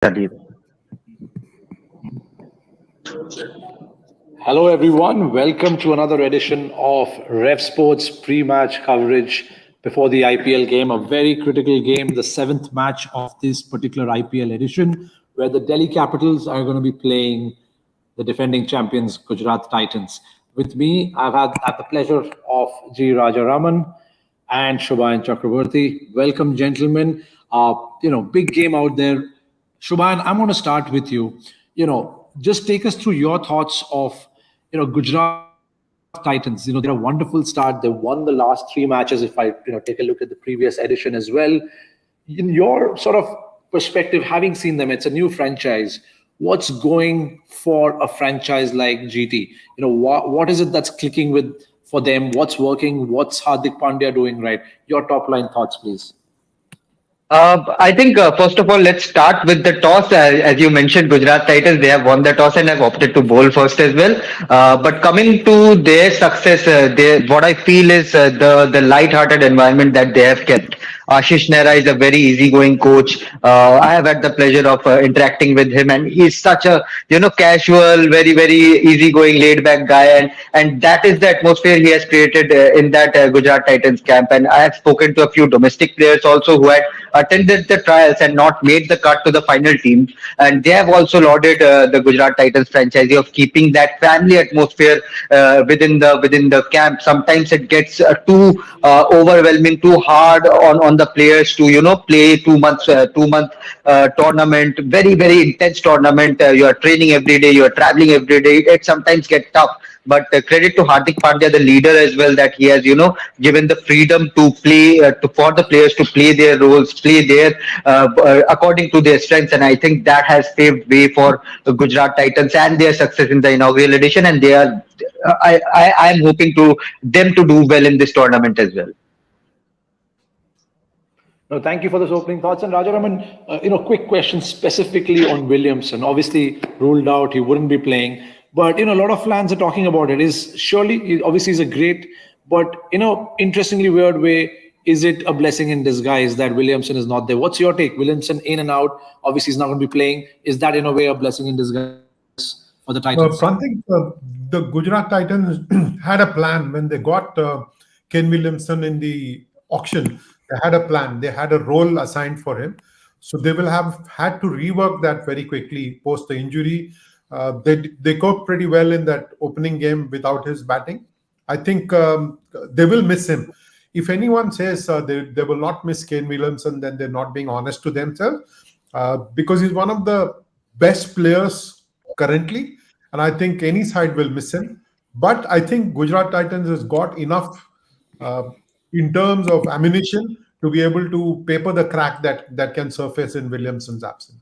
Study. Hello, everyone. Welcome to another edition of Rev Sports pre match coverage before the IPL game. A very critical game, the seventh match of this particular IPL edition, where the Delhi Capitals are going to be playing the defending champions, Gujarat Titans. With me, I've had the pleasure of G. Rajaraman and Shubhayan Chakraborty. Welcome, gentlemen. Big game out there. Shubhayan, I'm going to start with you. Just take us through your thoughts of, Gujarat Titans. They had a wonderful start. They won the last three matches. If I, take a look at the previous edition as well. In your sort of perspective, having seen them, it's a new franchise. What's going for a franchise like GT? What is it that's clicking with for them? What's working? What's Hardik Pandya doing right? Your top line thoughts, please. I think first of all, let's start with the toss. As you mentioned, Gujarat Titans, they have won the toss and have opted to bowl first as well. But coming to their success, what I feel is the light-hearted environment that they have kept. Ashish Nehra is a very easygoing coach. I have had the pleasure of interacting with him, and he's such a casual, very easygoing, laid-back guy, and that is the atmosphere he has created in that Gujarat Titans camp. And I have spoken to a few domestic players also who had attended the trials and not made the cut to the final team. And they have also lauded the Gujarat Titans franchise of keeping that family atmosphere within the camp. Sometimes it gets too overwhelming, too hard on the players to play 2 months 2 month tournament, very intense tournament. You are training every day, you are traveling every day. It sometimes gets tough. But credit to Hardik Pandya, the leader as well, that he has given the freedom to play for the players to play their roles, play their according to their strengths, and I think that has paved way for the Gujarat Titans and their success in the inaugural edition. And they are, I am hoping to them to do well in this tournament as well. No, thank you for those opening thoughts. And Rajaraman, quick question specifically on Williamson. Obviously, ruled out, he wouldn't be playing. But, a lot of fans are talking about it. Is surely, obviously, he's a great, but, interestingly weird way, is it a blessing in disguise that Williamson is not there? What's your take? Williamson in and out, obviously, he's not going to be playing. Is that, in a way, a blessing in disguise for the Titans? Prantik, the Gujarat Titans had a plan when they got Ken Williamson in the auction. They had a plan. They had a role assigned for him. So they will have had to rework that very quickly post the injury. They coped pretty well in that opening game without his batting. I think they will miss him. If anyone says they will not miss Kane Williamson, then they're not being honest to themselves because he's one of the best players currently. And I think any side will miss him. But I think Gujarat Titans has got enough uh, in terms of ammunition to be able to paper the crack that can surface in Williamson's absence.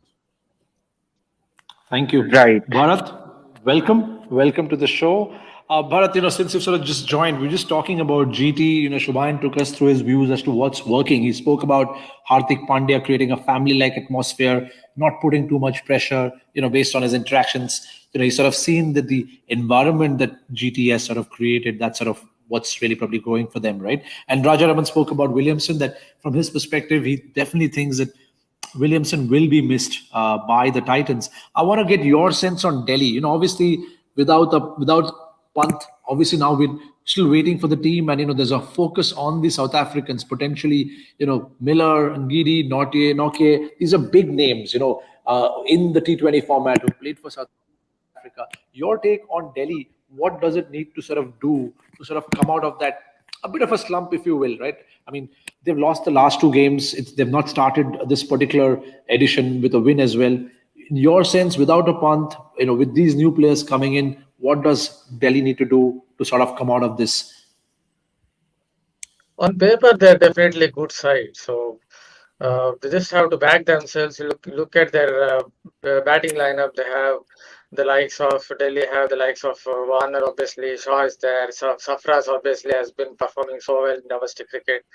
Thank you. Right. Bharat, welcome. Welcome to the show. Bharat, since you've sort of just joined, we're just talking about GT. Shubhayan took us through his views as to what's working. He spoke about Hardik Pandya creating a family-like atmosphere, not putting too much pressure, based on his interactions. He's sort of seen that the environment that GT has sort of created, that's sort of what's really probably growing for them, right? And Rajaraman spoke about Williamson, that from his perspective, he definitely thinks that Williamson will be missed by the Titans. I want to get your sense on Delhi. Obviously without Pant, obviously now we're still waiting for the team, and there's a focus on the South Africans potentially. Miller, Ngidi, Nokie. These are big names. In the T20 format who played for South Africa. Your take on Delhi? What does it need to sort of do to sort of come out of that a bit of a slump, if you will, right? I mean, they've lost the last two games. They've not started this particular edition with a win as well. In your sense, without a punt, with these new players coming in, what does Delhi need to do to sort of come out of this? On paper, they're definitely a good side. So they just have to back themselves. Look at their batting lineup. They have the likes of Delhi, have the likes of Warner, obviously. Shaw is there. Safraz obviously has been performing so well in domestic cricket.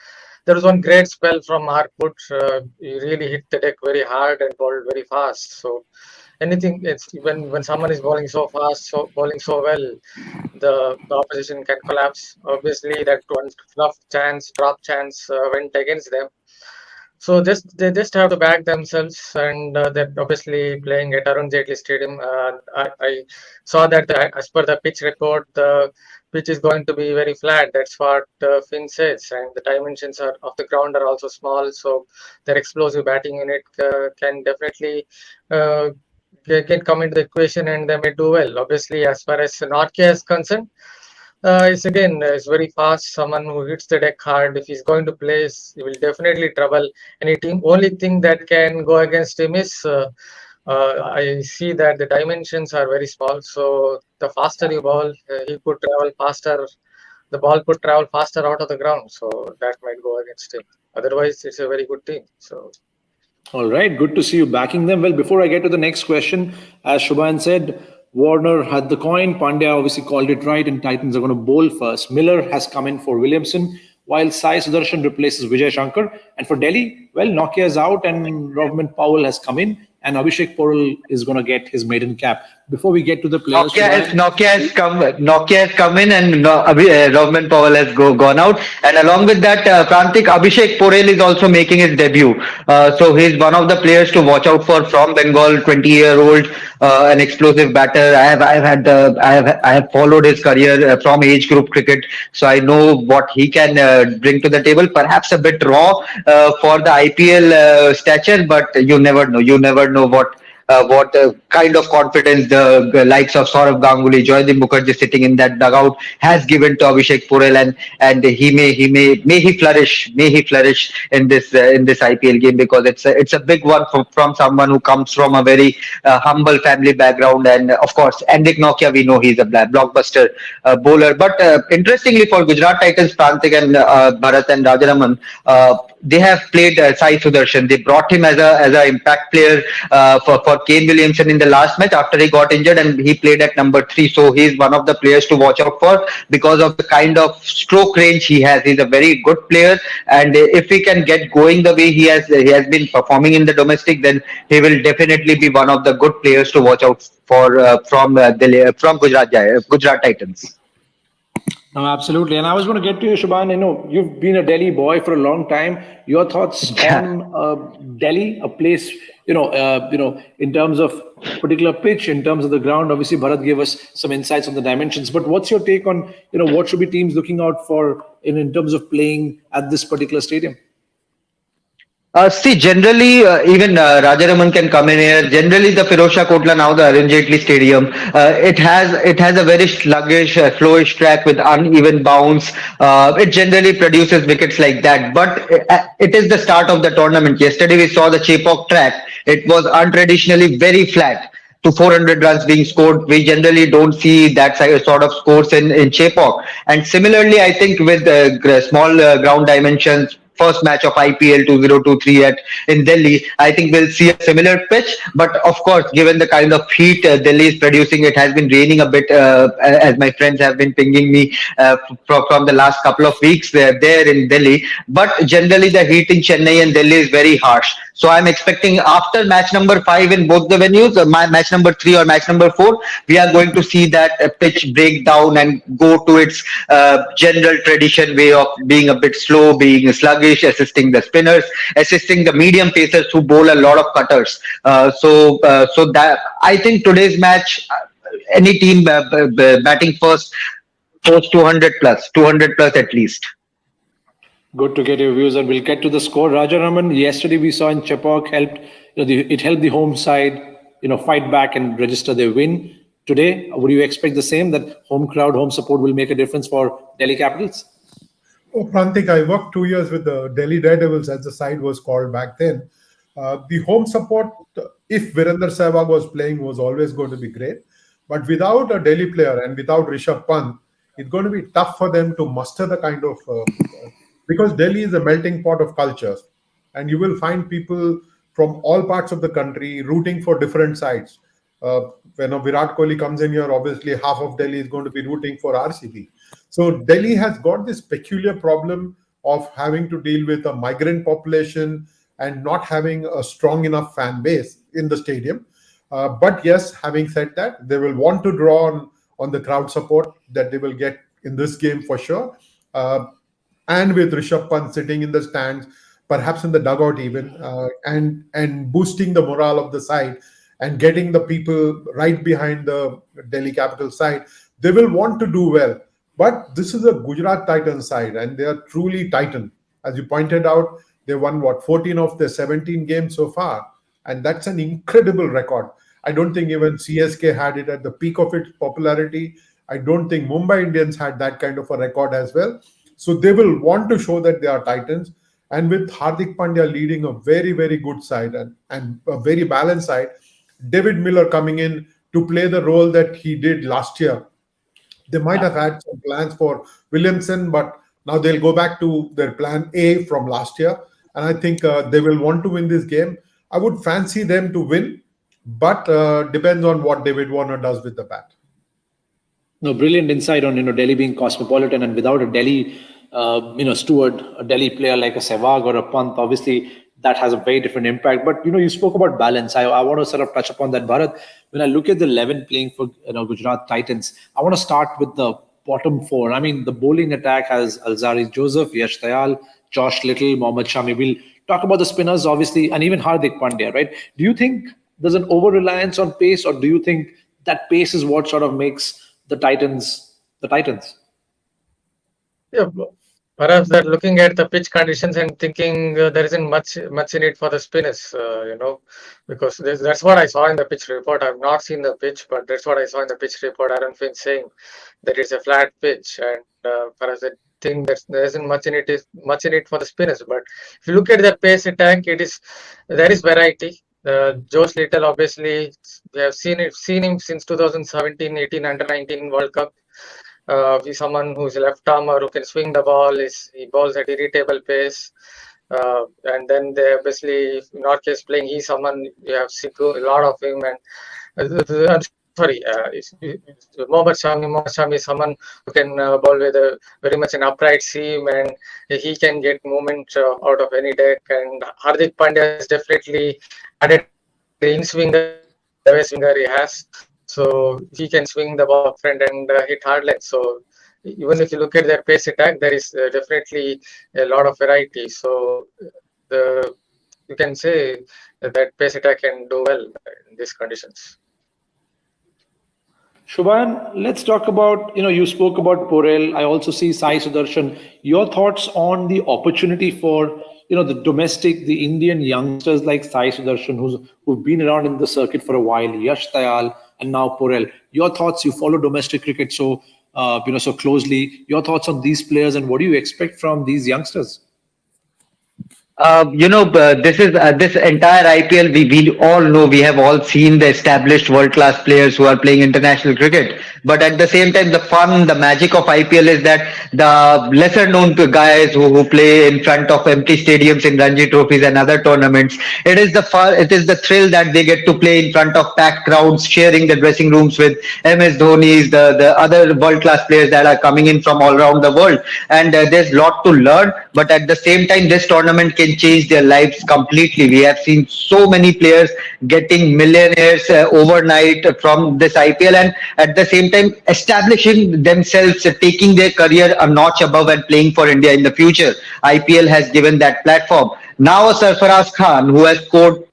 There was one great spell from Mark Wood. He really hit the deck very hard and bowled very fast. So anything, it's when someone is bowling so fast, bowling so well, the opposition can collapse. Obviously, that one drop chance went against them. So they just have to back themselves, and they're obviously playing at Arun Jaitley Stadium. I saw that as per the pitch report, the pitch is going to be very flat. That's what Finn says, and the dimensions of the ground are also small. So their explosive batting unit can definitely uh, can come into the equation, and they may do well. Obviously, as far as Nortje is concerned. It's again, it's very fast. Someone who hits the deck hard, if he's going to play, he will definitely trouble any team. Only thing that can go against him is I see that the dimensions are very small. So the faster you ball, he could travel faster. The ball could travel faster out of the ground. So that might go against him. Otherwise, it's a very good team. So All right, good to see you backing them. Well, before I get to the next question, as Shubhan said, Warner had the coin. Pandya obviously called it right, and Titans are going to bowl first. Miller has come in for Williamson, while Sai Sudarshan replaces Vijay Shankar. And for Delhi, well, Nokia is out, and Rovman Powell has come in, and Abhishek Porel is going to get his maiden cap. Before we get to the players, Shubhan, Nokia has come in, and Rovman Powell has gone out. And along with that, Prantik, Abhishek Porel is also making his debut. So he's one of the players to watch out for from Bengal, 20-year-old, an explosive batter. I have followed his career from age group cricket, so I know what he can bring to the table. Perhaps a bit raw for the IPL stature, but you never know. You never know what kind of confidence the likes of Saurav Ganguly, Joydeep Mukherjee sitting in that dugout has given to Abhishek Porel, and may he flourish in this IPL game, because it's a big one from someone who comes from a very humble family background, and of course Andik Nokia, we know he's a blockbuster bowler. But interestingly for Gujarat Titans, Prantik and Bharat and Rajaraman, they have played Sai Sudarshan. They brought him as a impact player for Kane Williamson in the last match after he got injured, and he played at number 3. So he's one of the players to watch out for because of the kind of stroke range he has. He's a very good player, and if he can get going the way he has been performing in the domestic, then he will definitely be one of the good players to watch out for from Gujarat Titans. no, absolutely. And I was going to get to you, Shubhan. You know, you've been a Delhi boy for a long time. Your thoughts Yeah. on Delhi, a place, in terms of particular pitch, in terms of the ground. Obviously, Bharat gave us some insights on the dimensions. But what's your take on, what should be teams looking out for in terms of playing at this particular stadium? See, generally, even Rajaraman can come in here. Generally, the Firozshah Kotla, now the Arun Jaitley Stadium, it has a very sluggish, slowish track with uneven bounce. It generally produces wickets like that. But it is the start of the tournament. Yesterday, we saw the Chepauk track. It was untraditionally very flat to 400 runs being scored. We generally don't see that sort of scores in Chepauk. And similarly, I think with small ground dimensions, first match of IPL 2023 at in Delhi, I think we'll see a similar pitch. But of course, given the kind of heat Delhi is producing, it has been raining a bit, as my friends have been pinging me from the last couple of weeks there in Delhi. But generally, the heat in Chennai and Delhi is very harsh. So I'm expecting after match number 5 in both the venues, my match number 3 or match number 4, we are going to see that pitch break down and go to its general tradition way of being a bit slow, being sluggish, assisting the spinners, assisting the medium pacers who bowl a lot of cutters. So that I think today's match, any team batting first, post 200 plus at least. Good to get your views, and we'll get to the score. Rajaraman, yesterday we saw in Chepauk it helped the home side, fight back and register their win. Today, would you expect the same, that home crowd, home support will make a difference for Delhi Capitals? Oh, Prantik, I worked 2 years with the Delhi Daredevils, as the side was called back then. The home support, if Virender Sehwag was playing, was always going to be great. But without a Delhi player and without Rishabh Pant, it's going to be tough for them to muster the kind of because Delhi is a melting pot of cultures, and you will find people from all parts of the country rooting for different sides. When a Virat Kohli comes in here, obviously half of Delhi is going to be rooting for RCB. So Delhi has got this peculiar problem of having to deal with a migrant population and not having a strong enough fan base in the stadium. But yes, having said that, they will want to draw on the crowd support that they will get in this game for sure. And with Rishabh Pant sitting in the stands, perhaps in the dugout even, and boosting the morale of the side and getting the people right behind the Delhi Capital side. They will want to do well. But this is a Gujarat Titans side, and they are truly Titan. As you pointed out, they won what, 14 of their 17 games so far, and that's an incredible record. I don't think even CSK had it at the peak of its popularity. I don't think Mumbai Indians had that kind of a record as well. So they will want to show that they are Titans. And with Hardik Pandya leading a very, very good side and a very balanced side, David Miller coming in to play the role that he did last year. They might have had some plans for Williamson, but now they'll go back to their plan A from last year. And I think they will want to win this game. I would fancy them to win, but depends on what David Warner does with the bat. No, brilliant insight on Delhi being cosmopolitan, and without a Delhi steward, a Delhi player like a Sehwag or a Pant, obviously that has a very different impact. But you spoke about balance. I want to sort of touch upon that, Bharat. When I look at the 11 playing for Gujarat Titans, I want to start with the bottom four. I mean, the bowling attack has Alzari Joseph, Yash Dayal, Josh Little, Mohammad Shami. We'll talk about the spinners, obviously, and even Hardik Pandya, right? Do you think there's an over-reliance on pace, or do you think that pace is what sort of makes the Titans the Titans? Yeah, perhaps that looking at the pitch conditions and thinking there isn't much in it for the spinners, because that's what I saw in the pitch report. I've not seen the pitch, but that's what I saw in the pitch report. Aaron Finn saying that it's a flat pitch, and perhaps I think that there isn't much in it for the spinners. But if you look at the pace attack, there is variety. Josh Little, obviously, we have seen him since 2017-18 Under-19 World Cup. He's someone who's a left armer who can swing the ball. He bowls at irritable pace. And then they obviously, in our case, playing, he's someone you have seen a lot of him. And Mohammad Shami is someone who can bowl with very much an upright seam, and he can get movement out of any deck. And Hardik Pandya is definitely added in swinger, the way swinger he has. So he can swing the ball up front and hit hard length. So even if you look at their pace attack, there is definitely a lot of variety. So you can say that pace attack can do well in these conditions. Shubhan, let's talk about, you spoke about Porel. I also see Sai Sudarshan. Your thoughts on the opportunity for, the Indian youngsters like Sai Sudarshan, who've been around in the circuit for a while, Yash Dayal, and now Porel. Your thoughts, you follow domestic cricket so closely. Your thoughts on these players, and what do you expect from these youngsters? This is this entire IPL. We all know, we have all seen the established world-class players who are playing international cricket. But at the same time, the fun, the magic of IPL is that the lesser-known guys who play in front of empty stadiums in Ranji trophies and other tournaments, it is the thrill that they get to play in front of packed crowds, sharing the dressing rooms with MS Dhoni's, the other world-class players that are coming in from all around the world. And there's a lot to learn. But at the same time, this tournament can change their lives completely. We have seen so many players getting millionaires overnight from this IPL, and at the same time establishing themselves, taking their career a notch above and playing for India in the future. IPL has given that platform. Now a Sarfaraz Khan, who has scored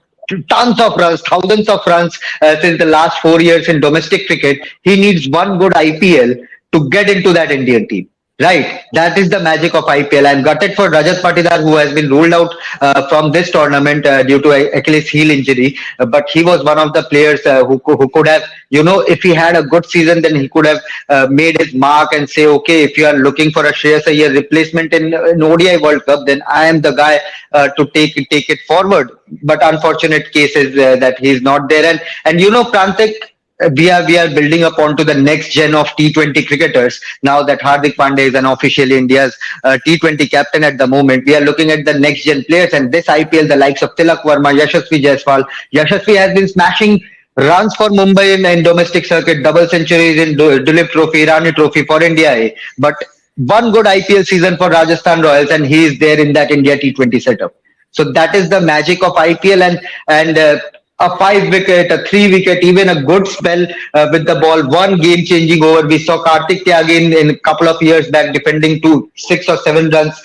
tons of runs, thousands of runs since the last 4 years in domestic cricket, he needs one good IPL to get into that Indian team. Right, that is the magic of IPL. I'm gutted for Rajat Patidar, who has been ruled out from this tournament due to Achilles heel injury. But he was one of the players who could have, if he had a good season, then he could have made his mark and say, okay, if you are looking for a Shreyas Iyer replacement in ODI World Cup, then I am the guy to take it forward. But unfortunate case is that he's not there. And Prantik, we are building up onto the next gen of T20 cricketers. Now that Hardik Pandya is unofficially India's T20 captain at the moment, we are looking at the next gen players. And this IPL, the likes of Tilak Verma, Yashasvi Jaiswal. Yashasvi has been smashing runs for Mumbai in domestic circuit, double centuries in Dulip Trophy, Irani Trophy for India A. But one good IPL season for Rajasthan Royals, and he is there in that India T20 setup. So that is the magic of IPL, and a 5 wicket, a 3 wicket, even a good spell with the ball, one game changing over. We saw Kartik Tyagi in a couple of years back defending to 6 or 7 runs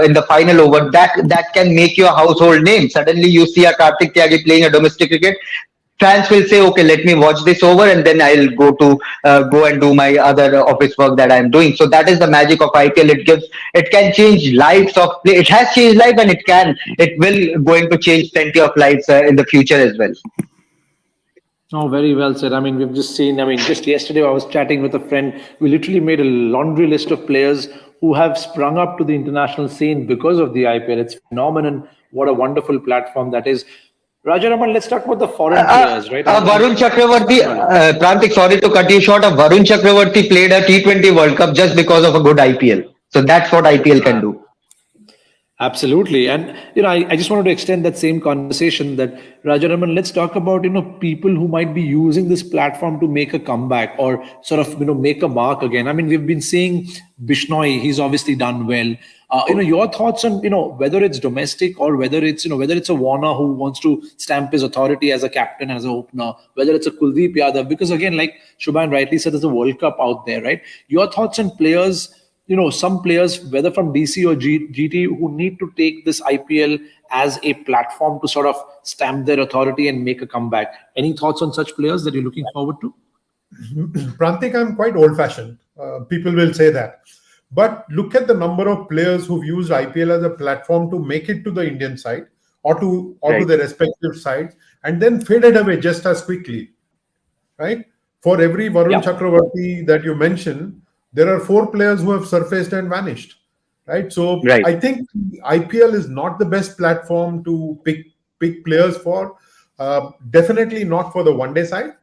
in the final over. That can make you a household name. Suddenly you see a Kartik Tyagi playing a domestic cricket. Fans will say, okay, let me watch this over, and then I'll go and do my other office work that I'm doing. So that is the magic of IPL. It can change lives of play. It has changed life, and it will going to change plenty of lives in the future as well. Oh, very well said. I mean, we've just seen, I mean, just yesterday I was chatting with a friend. We literally made a laundry list of players who have sprung up to the international scene because of the IPL. It's phenomenon. What a wonderful platform that is. Rajaraman, let's talk about the foreign players, right? Varun Chakravarti, Prantik, sorry to cut you short. Varun Chakravarti played a T20 World Cup just because of a good IPL. So that's what IPL can do. Absolutely. And, I just wanted to extend that same conversation that, Rajaraman, let's talk about, people who might be using this platform to make a comeback or sort of, make a mark again. I mean, we've been seeing Bishnoi, he's obviously done well. Your thoughts on, whether it's domestic or whether it's a Warner who wants to stamp his authority as a captain, as an opener, whether it's a Kuldeep Yadav, because again, like Shubhan rightly said, there's a World Cup out there, right? Your thoughts on players, some players, whether from DC or GT, who need to take this IPL as a platform to sort of stamp their authority and make a comeback. Any thoughts on such players that you're looking forward to? Prantik, I'm quite old-fashioned. People will say that. But look at the number of players who've used IPL as a platform to make it to the Indian side or to their respective sides and then faded away just as quickly, right? For every Varun Chakravarti that you mentioned, there are 4 players who have surfaced and vanished, right? So I think IPL is not the best platform to pick players for. Definitely not for the one-day side.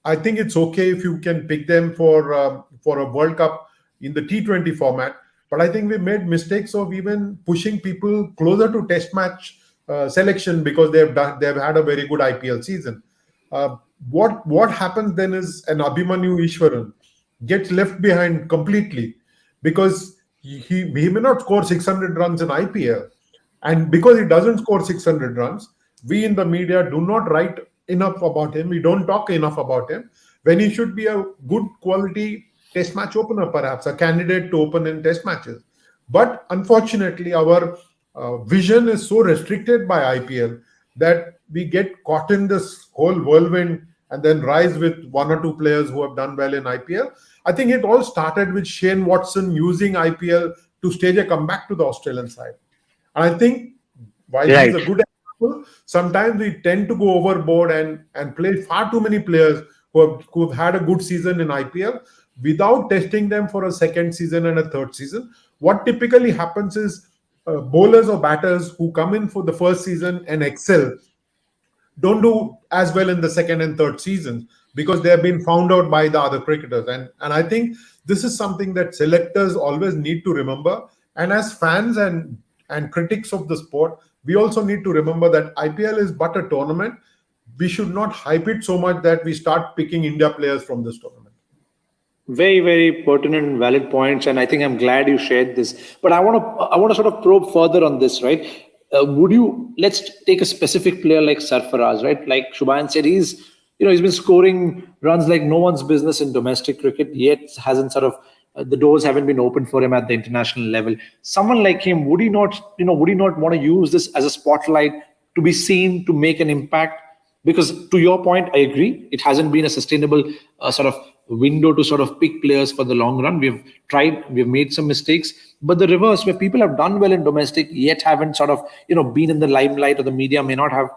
I think it's okay if you can pick them for a World Cup in the T20 format. But I think we made mistakes of even pushing people closer to Test match selection because they've had a very good IPL season. What happens then is an Abhimanyu Ishwaran gets left behind completely because he may not score 600 runs in IPL. And because he doesn't score 600 runs, we in the media do not write enough about him. We don't talk enough about him when he should be a good quality test match opener, perhaps a candidate to open in test matches. But unfortunately, our vision is so restricted by IPL that we get caught in this whole whirlwind and then rise with 1 or 2 players who have done well in IPL. I think it all started with Shane Watson using IPL to stage a comeback to the Australian side. And I think while he's a good example, sometimes we tend to go overboard and play far too many players who have had a good season in IPL without testing them for a second season and a third season. What typically happens is bowlers or batters who come in for the first season and excel don't do as well in the second and third seasons because they have been found out by the other cricketers. And I think this is something that selectors always need to remember. And as fans and critics of the sport, we also need to remember that IPL is but a tournament. We should not hype it so much that we start picking India players from this tournament. Very, very pertinent and valid points, and I think I'm glad you shared this. But I want to sort of probe further on this, right? Let's take a specific player like Sarfaraz, right? Like Shubhan said, he's been scoring runs like no one's business in domestic cricket, yet hasn't sort of the doors haven't been opened for him at the international level. Someone like him, would he not want to use this as a spotlight to be seen, to make an impact? Because to your point, I agree, it hasn't been a sustainable sort of window to sort of pick players for the long run. We've made some mistakes, but the reverse, where people have done well in domestic yet haven't sort of been in the limelight, or the media may not have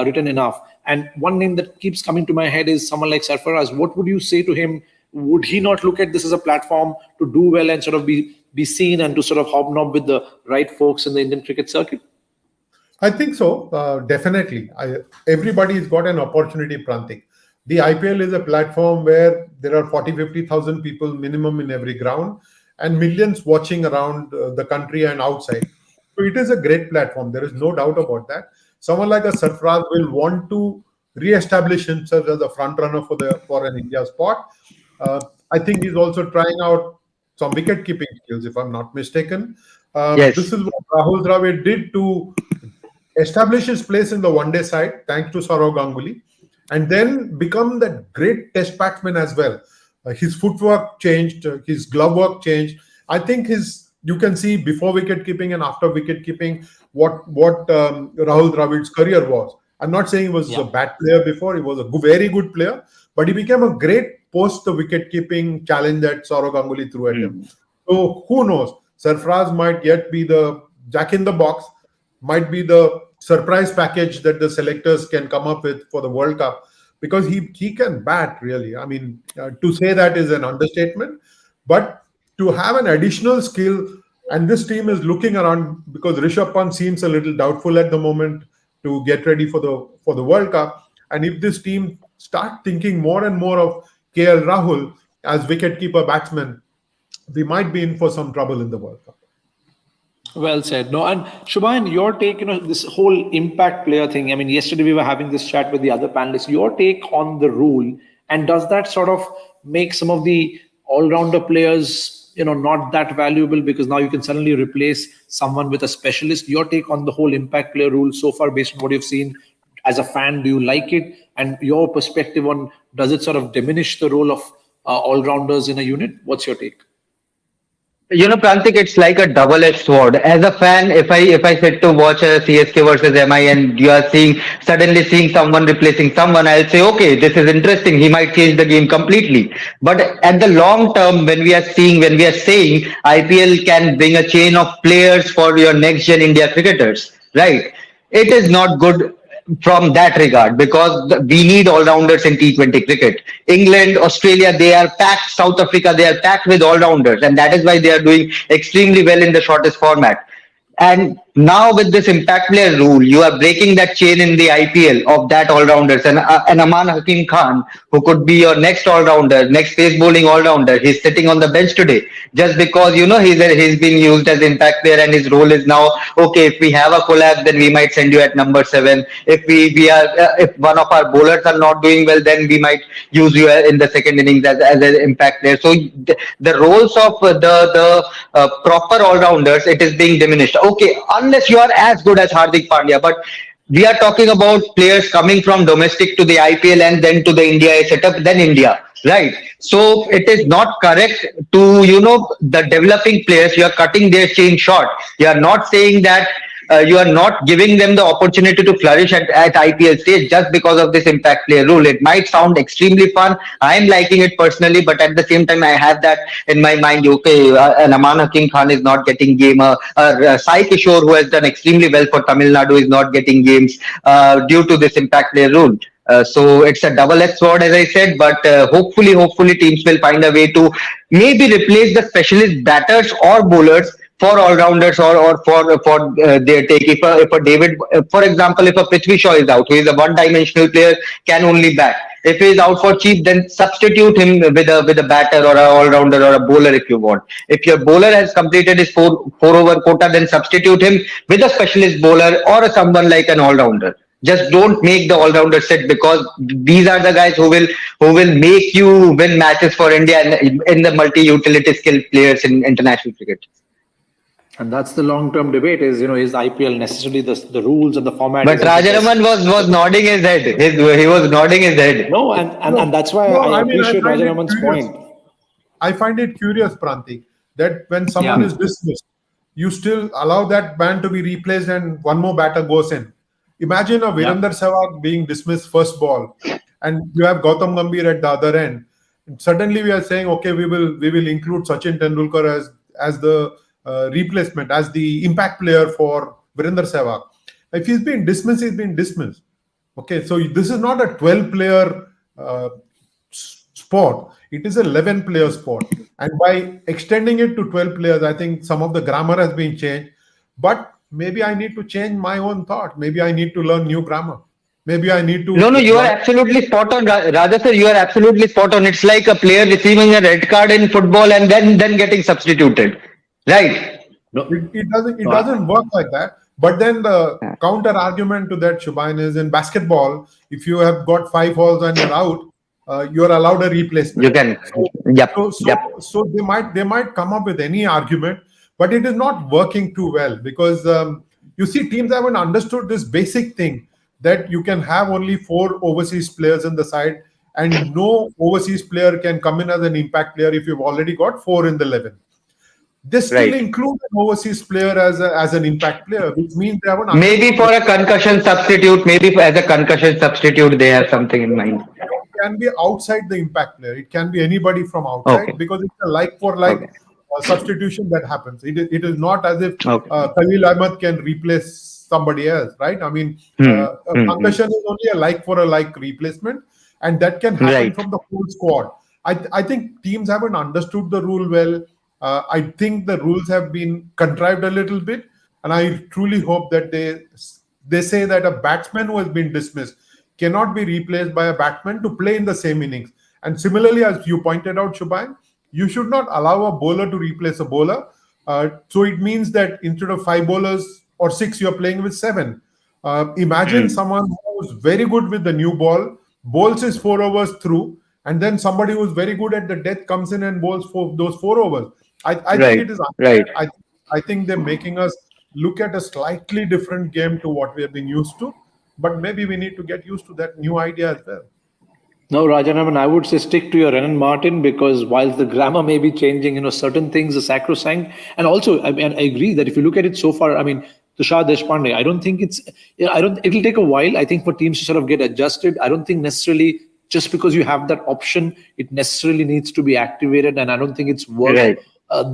written enough. And one name that keeps coming to my head is someone like Sarfaraz. What would you say to him? Would he not look at this as a platform to do well and sort of be seen and to sort of hobnob with the right folks in the Indian cricket circuit? I think so, definitely. Everybody's got an opportunity, Prantik. The IPL is a platform where there are 40,000-50,000 people minimum in every ground and millions watching around the country and outside. So it is a great platform. There is no doubt about that. Someone like a Sarfaraz will want to re-establish himself as a front runner for an India spot. I think he's also trying out some wicket-keeping skills, if I'm not mistaken. Yes. This is what Rahul Dravid did to establish his place in the one-day side thanks to Saurav Ganguly, and then become that great test batsman as well. His footwork changed, his glove work changed. I think his you can see before wicket keeping and after wicket keeping what Rahul Dravid's career was. I'm not saying he was a Yeah. bad player before; he was a very good player, but he became a great post the wicket keeping challenge that Saurav Ganguly threw at him. Hmm. So who knows? Sarfraz might yet be the jack in the box, might be the surprise package that the selectors can come up with for the World Cup because he can bat really. I mean, to say that is an understatement, but to have an additional skill, and this team is looking around because Rishabh Pant seems a little doubtful at the moment to get ready for the World Cup, and if this team start thinking more and more of KL Rahul as wicketkeeper batsman, we might be in for some trouble in the World Cup. Well said. No, and Shubhayan, your take, this whole impact player thing. I mean, yesterday we were having this chat with the other panelists. Your take on the rule, and does that sort of make some of the all-rounder players, not that valuable because now you can suddenly replace someone with a specialist? Your take on the whole impact player rule so far, based on what you've seen as a fan, do you like it? And your perspective on does it sort of diminish the role of all-rounders in a unit? What's your take? Prantik, it's like a double-edged sword. As a fan, if I sit to watch a CSK versus MI and you are suddenly seeing someone replacing someone, I'll say, okay, this is interesting. He might change the game completely. But at the long term, when we are saying IPL can bring a chain of players for your next gen India cricketers, right? It is not good from that regard because we need all-rounders in T20 cricket. England, Australia, they are packed. South Africa, they are packed with all-rounders, and that is why they are doing extremely well in the shortest format. And now with this impact player rule, you are breaking that chain in the IPL of that all-rounders. And Aman Hakim Khan, who could be your next all-rounder, next pace bowling all-rounder, he's sitting on the bench today just because he's been used as impact player and his role is now okay. If we have a collab, then we might send you at number 7. If one of our bowlers are not doing well, then we might use you in the second innings as an impact player. So the roles of the proper all-rounders, it is being diminished. Okay, unless you are as good as Hardik Pandya, but we are talking about players coming from domestic to the IPL and then to the India setup, then India, right? So it is not correct to, the developing players, you are cutting their chain short. You are not saying that you are not giving them the opportunity to flourish at IPL stage just because of this impact player rule. It might sound extremely fun. I am liking it personally, but at the same time, I have that in my mind. Okay, an Aman Hakim Khan is not getting game. Sai Kishore, who has done extremely well for Tamil Nadu, is not getting games due to this impact player rule. So it's a double-edged sword, as I said, but hopefully teams will find a way to maybe replace the specialist batters or bowlers for all-rounders or for their take. If a David, for example, if a Prithvi Shaw is out, who is a one-dimensional player, can only bat. If he is out for cheap, then substitute him with a batter or a all-rounder or a bowler if you want. If your bowler has completed his four over quota, then substitute him with a specialist bowler or someone like an all-rounder. Just don't make the all-rounder sit because these are the guys who will make you win matches for India in the multi-utility skill players in international cricket. And that's the long-term debate is IPL necessarily the rules and the format? But Rajaraman was nodding his head. He was nodding his head. No, and that's why I appreciate Rajaraman's point. I find it curious, Prantik, that when someone is dismissed, you still allow that man to be replaced and one more batter goes in. Imagine a Virender Sehwag being dismissed first ball, and you have Gautam Gambhir at the other end. And suddenly we are saying, okay, we will include Sachin Tendulkar as the replacement, as the impact player for Virender Sehwag. If he's been dismissed, he's been dismissed. Okay, so this is not a 12-player sport. It is an 11-player sport. And by extending it to 12 players, I think some of the grammar has been changed. But maybe I need to change my own thought. Maybe I need to learn new grammar. Maybe I need to... No, you are absolutely spot on, Raja sir. You are absolutely spot on. It's like a player receiving a red card in football and then getting substituted. Right. No, it doesn't work like that. But then the counter argument to that, Shubhayan, is in basketball, if you have got 5 balls and you're out, you are allowed a replacement. You can. So they might come up with any argument, but it is not working too well because You see, teams haven't understood this basic thing that you can have only four overseas players in the side, and no overseas player can come in as an impact player if you've already got four in the 11. They still Right. include an overseas player as an impact player, which means they haven't Maybe understood for a concussion substitute, maybe as a concussion substitute, they have something in mind. can be outside the impact player. It can be anybody from outside Okay. because it's a like for like Okay. substitution that happens. It is not as if Okay. Khalil Ahmed can replace somebody else, right? I mean, Hmm. a Hmm. concussion is only a like for a like replacement, and that can happen Right. from the whole squad. I think teams haven't understood the rule well. I think the rules have been contrived a little bit, and I truly hope that they say that a batsman who has been dismissed cannot be replaced by a batsman to play in the same innings. And similarly, as you pointed out, Shubhain, you should not allow a bowler to replace a bowler. So it means that instead of five bowlers or six, you're playing with seven. Imagine Hmm. someone who's very good with the new ball, bowls his 4 overs through, and then somebody who's very good at the death comes in and bowls for those 4 overs. I think Right. it is Right. unfair. I think they're making us look at a slightly different game to what we have been used to, but maybe we need to get used to that new idea as well. No, Rajanaman, I would say stick to your Renan Martin because while the grammar may be changing, certain things are sacrosanct. And also, I mean, I agree that if you look at it so far, I mean, Tushar Deshpande, I don't think I don't, it'll take a while, I think, for teams to sort of get adjusted. I don't think necessarily just because you have that option, it necessarily needs to be activated. And I don't think it's worked Right.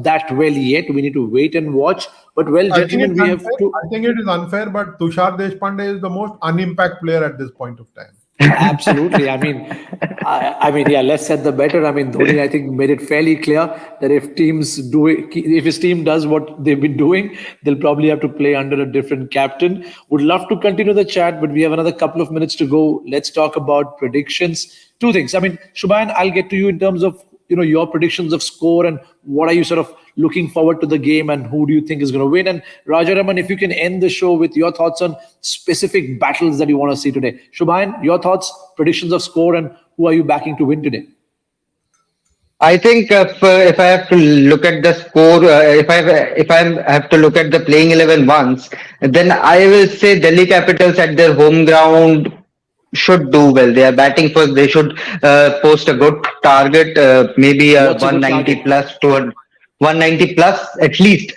that well yet. We need to wait and watch. But well, I think gentlemen, it's we have unfair. to. I think it is unfair, but Tushar Deshpande is the most unimpact player at this point of time. Absolutely. I mean, yeah. Less said, the better. I mean, Dhoni, I think, made it fairly clear that if his team does what they've been doing, they'll probably have to play under a different captain. Would love to continue the chat, but we have another couple of minutes to go. Let's talk about predictions. Two things. I mean, Shubhayan, I'll get to you in terms of your predictions of score and what are you sort of looking forward to the game and who do you think is going to win. And Rajaraman, if you can end the show with your thoughts on specific battles that you want to see today. Shubhayan, your thoughts, predictions of score, and who are you backing to win today? I think if I have to look at the score, if I have to look at the playing 11 once, then I will say Delhi Capitals at their home ground should do well. They are batting first. They should post a good target, maybe a What's a good 190 target? plus to a 190 plus, at least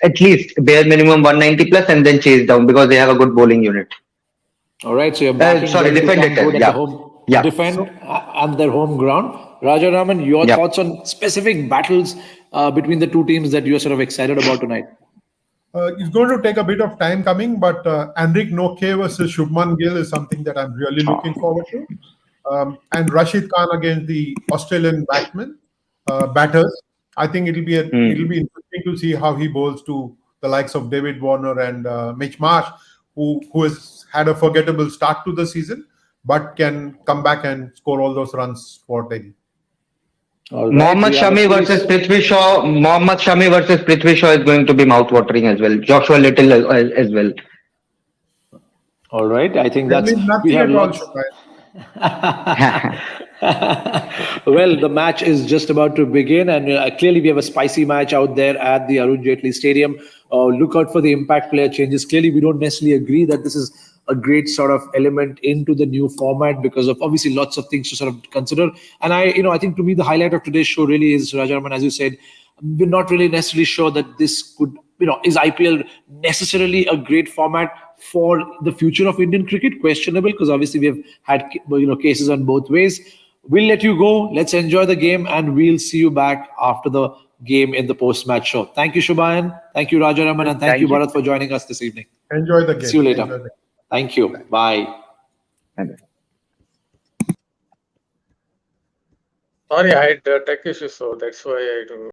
bare minimum 190 plus, and then chase down because they have a good bowling unit. All right, so you're backing Sorry, Delhi to defend come it. good at the Yeah, home yeah, defend and their home ground. Rajaraman, your yeah. thoughts on specific battles between the two teams that you're sort of excited about tonight? It's going to take a bit of time coming, but Enric Noke versus Shubman Gill is something that I'm really looking forward to. And Rashid Khan against the Australian batters. I think it'll Hmm. be interesting to see how he bowls to the likes of David Warner and Mitch Marsh, who has had a forgettable start to the season, but can come back and score all those runs for Delhi. All right, Mohammad we have a Shami fully. versus Prithvi Shaw. Mohammad Shami versus Prithvi Shaw is going to be mouth-watering as well. Joshua Little as well. All right, I think That that's means we nothing have at all, lots. Shubhai. Well, the match is just about to begin, and clearly we have a spicy match out there at the Arun Jaitley Stadium. Look out for the impact player changes. Clearly, we don't necessarily agree that this is a great sort of element into the new format because of obviously lots of things to sort of consider. And I think to me the highlight of today's show really is Rajaman, as you said, we're not really necessarily sure that this could, is IPL necessarily a great format for the future of Indian cricket? Questionable, because obviously we have had cases on both ways. We'll let you go. Let's enjoy the game, and we'll see you back after the game in the post-match show. Thank you, Shubhayan. Thank you, Rajaraman, and thank you, Thank you. Bharat, for joining us this evening. Enjoy the See you game. later. Enjoy the game. Thank you. Bye. Sorry, I had tech issues, so that's why I do.